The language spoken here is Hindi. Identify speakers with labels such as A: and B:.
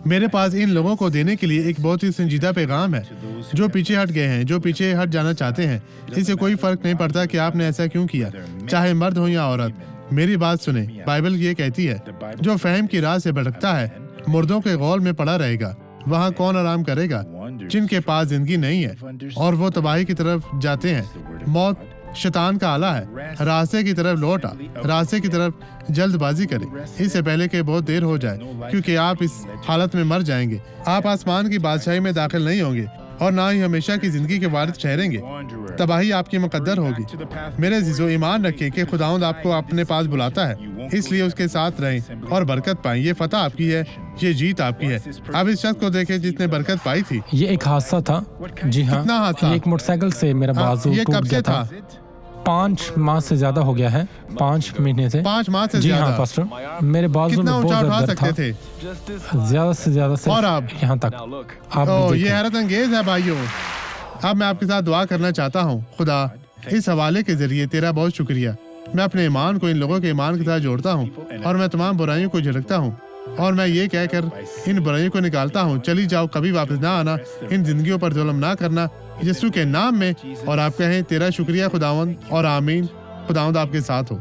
A: मेरे पास इन लोगों को देने के लिए एक बहुत ही संजीदा पैगाम है, जो पीछे हट गए हैं, जो पीछे हट जाना चाहते हैं। इससे कोई फर्क नहीं पड़ता कि आपने ऐसा क्यों किया, चाहे मर्द हो या औरत। मेरी बात सुने, बाइबल ये कहती है, जो फहम की राह से भटकता है मुर्दों के गौल में पड़ा रहेगा। वहाँ कौन आराम करेगा? जिनके पास जिंदगी नहीं है और वो तबाही की तरफ जाते हैं। मौत शैतान का आला है। रास्ते की तरफ लौट आ, रास्ते की तरफ जल्दबाजी करें इससे पहले कि बहुत देर हो जाए, क्योंकि आप इस हालत में मर जाएंगे। आप आसमान की बादशाही में दाखिल नहीं होंगे और ना ही हमेशा की जिंदगी के वारिस ठहरेंगे। तबाही आपकी मुकद्दर होगी। मेरे अजीजों, ईमान रखें कि खुदावंद आपको अपने पास बुलाता है, इसलिए उसके साथ रहें और बरकत पाएं। ये फतह आपकी है, ये जीत आपकी है। आप इस शख्स को देखें जिसने बरकत पाई थी।
B: ये एक हादसा था। जी हाँ,
A: कितना हादसा?
B: ये एक मोटरसाइकिल से मेरा बाजू
A: ये
B: टूट
A: कब
B: गया
A: से
B: था। 5 माह से ज्यादा हो गया है, 5 महीने से।
A: 5 माह से
B: जी हाँ
A: ज्यादा?
B: पास्टर, मेरे बाजू में
A: कितना ऊंचा
B: बहुत
A: उठा
B: दर्द था,
A: सकते थे?
B: ज्यादा से ज्यादा सिर्फ
A: और अब?
B: यहाँ तक। आप
A: ओह,
B: भी
A: ये
B: देखें।
A: हैरत अंगेज है भाइयों। अब मैं आपके साथ दुआ करना चाहता हूँ। खुदा, इस हवाले के जरिए तेरा बहुत शुक्रिया। मैं अपने ईमान को इन लोगों के ईमान के साथ जोड़ता हूँ और मैं तमाम बुराइयों को झिड़कता हूँ और मैं ये कहकर इन बुराइयों को निकालता हूँ, चली जाओ, कभी वापस ना आना, इन जिंदगियों पर जुल्म ना करना, यीशु के नाम में। और आप कहें, तेरा शुक्रिया खुदावंद, और आमीन। खुदावंद आपके साथ हो।